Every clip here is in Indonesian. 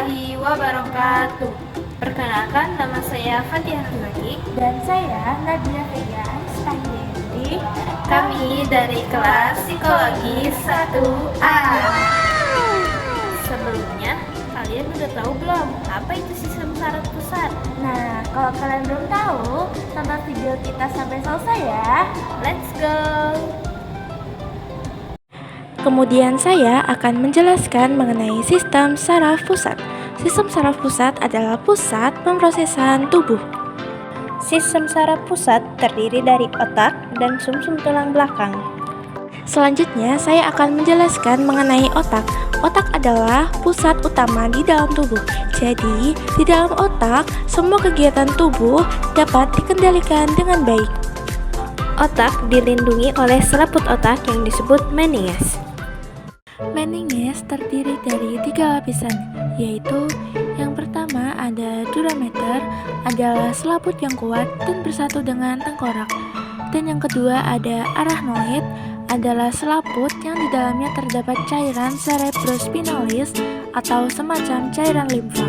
warahmatullahi wabarakatuh. Perkenalkan, nama saya Fatihah Nuraki dan saya Nadia Vega Astaghfirullahaladzim. Kami dari kelas Psikologi 1A. Sebelumnya, kalian udah tahu belum apa itu sistem saraf pusat? Nah, kalau kalian belum tahu, tonton video kita sampai selesai ya. Let's go! Kemudian saya akan menjelaskan mengenai sistem saraf pusat. Sistem saraf pusat adalah pusat pemrosesan tubuh. Sistem saraf pusat terdiri dari otak dan sumsum tulang belakang. Selanjutnya saya akan menjelaskan mengenai otak. Otak adalah pusat utama di dalam tubuh. Jadi, di dalam otak, semua kegiatan tubuh dapat dikendalikan dengan baik. Otak dilindungi oleh selaput otak yang disebut meninges. Meninges terdiri dari 3 lapisan, yaitu yang pertama ada durameter, adalah selaput yang kuat dan bersatu dengan tengkorak. Dan yang kedua ada arachnoid, adalah selaput yang di dalamnya terdapat cairan cerebrospinalis atau semacam cairan limfa.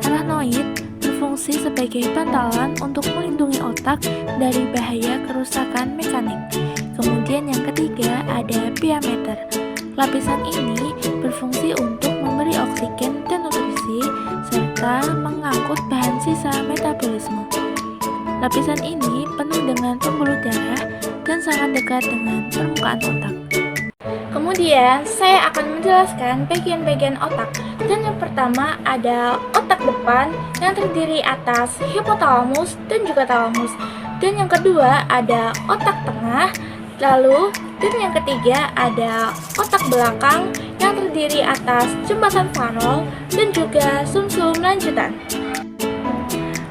Arachnoid berfungsi sebagai bantalan untuk melindungi otak dari bahaya kerusakan mekanik. Kemudian yang ketiga ada pia-meter. Lapisan ini berfungsi untuk memberi oksigen dan nutrisi serta mengangkut bahan sisa metabolisme. Lapisan ini penuh dengan pembuluh darah dan sangat dekat dengan permukaan otak. Kemudian saya akan menjelaskan bagian-bagian otak. Dan yang pertama ada otak depan yang terdiri atas hipotalamus dan juga talamus. Dan yang kedua ada otak tengah. Lalu, dan yang ketiga ada otak belakang yang terdiri atas jembatan Farol dan juga sumsum lanjutan.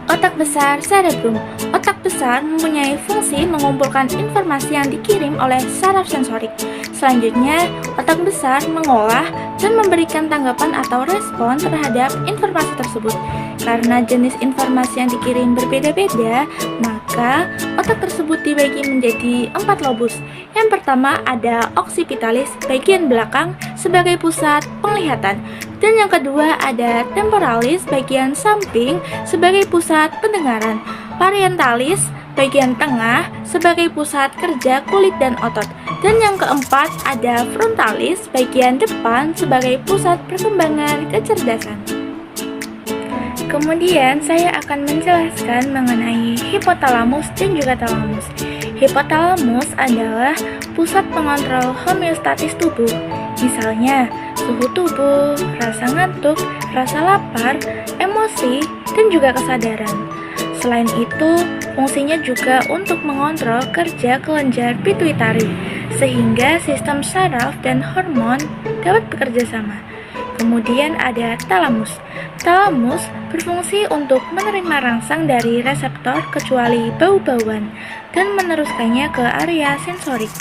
Otak besar cerebrum. Otak besar mempunyai fungsi mengumpulkan informasi yang dikirim oleh saraf sensorik. Selanjutnya, otak besar mengolah dan memberikan tanggapan atau respon terhadap informasi tersebut. Karena jenis informasi yang dikirim berbeda-beda, maka otak tersebut dibagi menjadi 4 lobus. Yang pertama ada occipitalis bagian belakang sebagai pusat penglihatan. Dan yang kedua ada temporalis bagian samping sebagai pusat pendengaran. Parientalis bagian tengah sebagai pusat kerja kulit dan otot. Dan yang keempat ada frontalis bagian depan sebagai pusat perkembangan kecerdasan. Kemudian saya akan menjelaskan mengenai hipotalamus dan juga talamus. Hipotalamus adalah pusat pengontrol homeostatis tubuh. Misalnya, suhu tubuh, rasa ngantuk, rasa lapar, emosi, dan juga kesadaran. Selain itu, fungsinya juga untuk mengontrol kerja kelenjar pituitari, sehingga sistem saraf dan hormon dapat bekerja sama. Kemudian ada talamus. Talamus berfungsi untuk menerima rangsang dari reseptor kecuali bau-bauan dan meneruskannya ke area sensorik.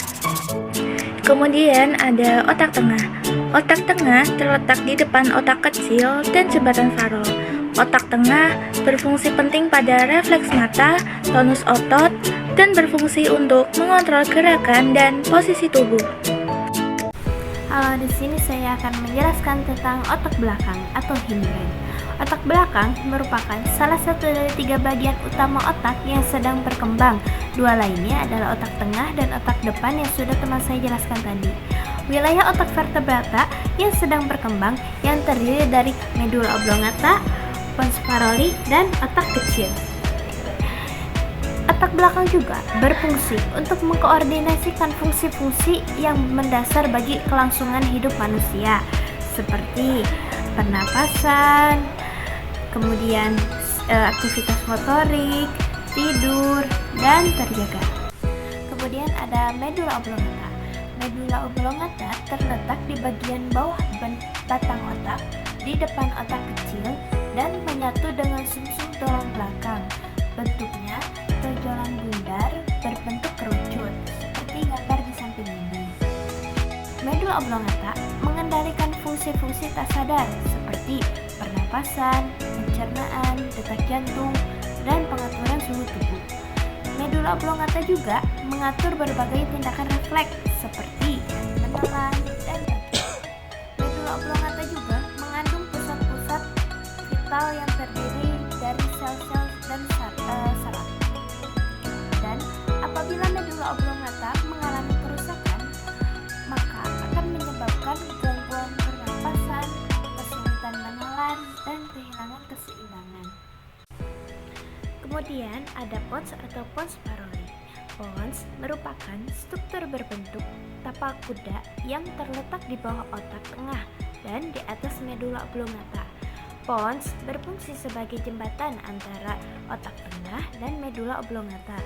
Kemudian ada otak tengah. Otak tengah terletak di depan otak kecil dan jembatan Farol. Otak tengah berfungsi penting pada refleks mata, tonus otot, dan berfungsi untuk mengontrol gerakan dan posisi tubuh. Halo, di sini saya akan menjelaskan tentang otak belakang atau hindbrain. Otak belakang merupakan salah satu dari 3 bagian utama otak yang sedang berkembang. 2 lainnya adalah otak tengah dan otak depan yang sudah teman saya jelaskan tadi. Wilayah otak vertebrata yang sedang berkembang yang terdiri dari medula oblongata, pons paroli, dan otak kecil. Otak belakang juga berfungsi untuk mengkoordinasikan fungsi-fungsi yang mendasar bagi kelangsungan hidup manusia, seperti pernapasan, kemudian aktivitas motorik, tidur, dan terjaga. Kemudian ada medula oblongata. Medula oblongata terletak di bagian bawah batang otak, di depan otak kecil, dan menyatu dengan sumsum tulang belakang. Bentuknya tonjolan bundar berbentuk kerucut, seperti gambar di samping ini. Medula oblongata mengendalikan fungsi-fungsi tak sadar seperti pernapasan, pencernaan, detak jantung, dan pengaturan suhu tubuh. Medula oblongata juga mengatur berbagai tindakan refleks seperti menelan dan medula oblongata juga mengandung pusat-pusat sel yang terdiri dari sel-sel dan saraf. Dan apabila medula oblongata mengalami kerusakan, maka akan menyebabkan gangguan pernapasan, kesulitan menelan, dan kehilangan keseimbangan. Kemudian ada pons atau pons paroli. Pons merupakan struktur berbentuk tapal kuda yang terletak di bawah otak tengah dan di atas medula oblongata. Pons berfungsi sebagai jembatan antara otak tengah dan medula oblongata,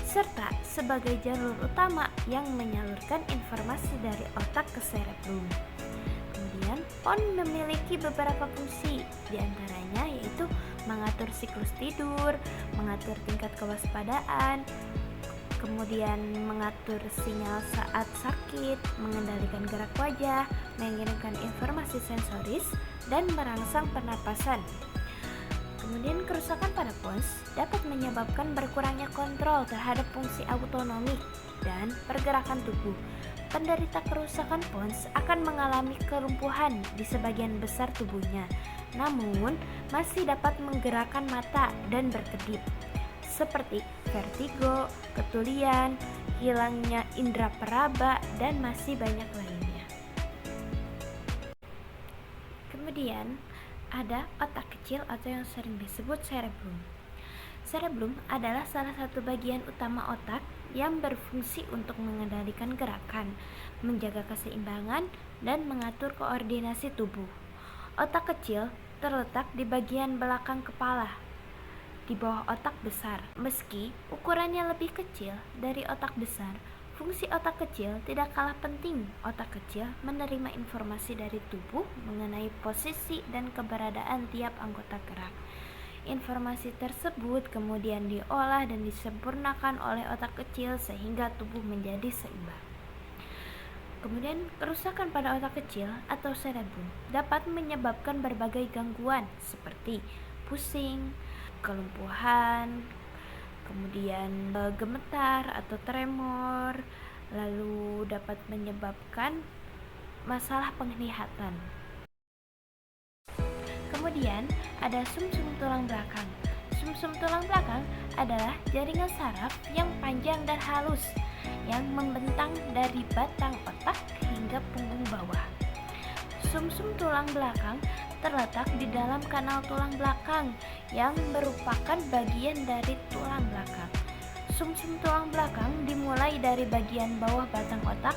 serta sebagai jalur utama yang menyalurkan informasi dari otak ke cerebrum. Kemudian, pons memiliki beberapa fungsi, diantaranya yaitu mengatur siklus tidur, mengatur tingkat kewaspadaan, kemudian mengatur sinyal saat sakit, mengendalikan gerak wajah, mengirimkan informasi sensoris, dan merangsang pernapasan. Kemudian kerusakan pada pons dapat menyebabkan berkurangnya kontrol terhadap fungsi autonomi dan pergerakan tubuh. Penderita kerusakan pons akan mengalami kelumpuhan di sebagian besar tubuhnya, namun masih dapat menggerakkan mata dan berkedip, seperti vertigo, ketulian, hilangnya indera peraba, dan masih banyak lainnya. Kemudian ada otak kecil atau yang sering disebut cerebrum. Cerebrum adalah salah satu bagian utama otak yang berfungsi untuk mengendalikan gerakan, menjaga keseimbangan, dan mengatur koordinasi tubuh. Otak kecil terletak di bagian belakang kepala, di bawah otak besar. Meski ukurannya lebih kecil dari otak besar, fungsi otak kecil tidak kalah penting. Otak kecil menerima informasi dari tubuh mengenai posisi dan keberadaan tiap anggota gerak. Informasi tersebut kemudian diolah dan disempurnakan oleh otak kecil sehingga tubuh menjadi seimbang. Kemudian kerusakan pada otak kecil atau cerebrum dapat menyebabkan berbagai gangguan seperti pusing, kelumpuhan, kemudian gemetar atau tremor, lalu dapat menyebabkan masalah penglihatan. Kemudian ada sumsum tulang belakang. Sumsum tulang belakang adalah jaringan saraf yang panjang dan halus yang membentang dari batang otak hingga punggung bawah. Sumsum tulang belakang terletak di dalam kanal tulang belakang yang merupakan bagian dari tulang belakang. Sumsum tulang belakang dimulai dari bagian bawah batang otak,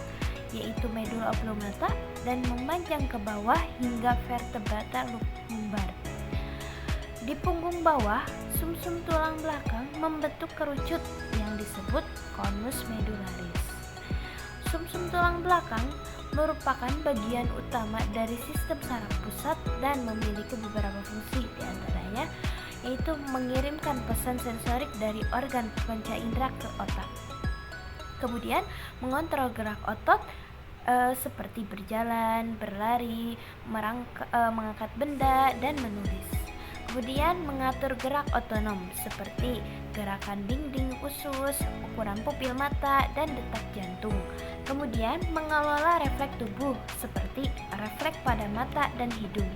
yaitu medula oblongata, dan memanjang ke bawah hingga vertebrata lumbar. Di punggung bawah, sumsum tulang belakang membentuk kerucut yang disebut konus medularis. Sumsum tulang belakang merupakan bagian utama dari sistem saraf pusat dan memiliki beberapa fungsi, diantaranya yaitu mengirimkan pesan sensorik dari organ panca indera ke otak. Kemudian mengontrol gerak otot seperti berjalan, berlari, mengangkat benda, dan menulis. Kemudian mengatur gerak otonom seperti gerakan dinding usus, ukuran pupil mata, dan detak jantung. Kemudian mengelola refleks tubuh seperti refleks pada mata dan hidung.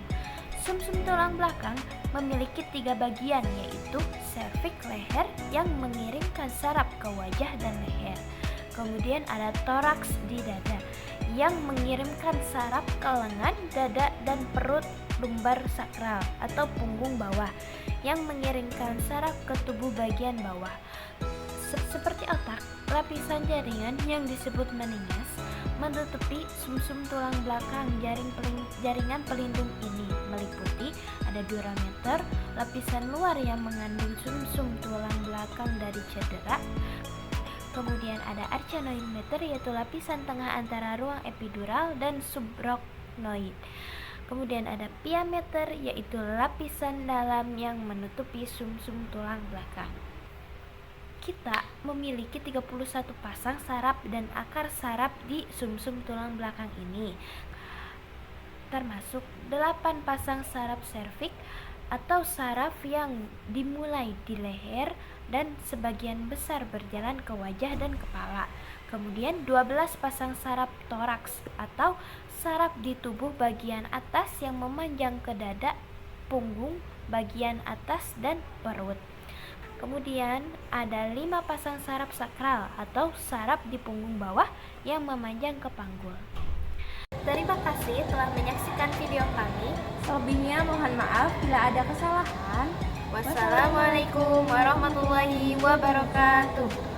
Sumsum tulang belakang memiliki 3 bagian, yaitu serviks leher yang mengirimkan saraf ke wajah dan leher. Kemudian ada toraks di dada yang mengirimkan saraf ke lengan, dada, dan perut lumbar sakral atau punggung bawah yang mengirimkan saraf ke tubuh bagian bawah. Seperti otak, lapisan jaringan yang disebut meninges menutupi sumsum tulang belakang. Jaringan pelindung ini meliputi ada durameter, lapisan luar yang mengandung sumsum tulang belakang dari cedera. Kemudian ada arachnoid, yaitu lapisan tengah antara ruang epidural dan subarachnoid. Kemudian ada pia, yaitu lapisan dalam yang menutupi sumsum tulang belakang. Kita memiliki 31 pasang saraf dan akar saraf di sumsum tulang belakang ini, termasuk 8 pasang saraf serviks atau saraf yang dimulai di leher dan sebagian besar berjalan ke wajah dan kepala. Kemudian 12 pasang saraf toraks atau saraf di tubuh bagian atas yang memanjang ke dada punggung, bagian atas, dan perut. Kemudian ada 5 pasang saraf sakral atau saraf di punggung bawah yang memanjang ke panggul. Terima kasih telah menyaksikan video kami. Selebihnya mohon maaf bila ada kesalahan. Wassalamualaikum warahmatullahi wabarakatuh.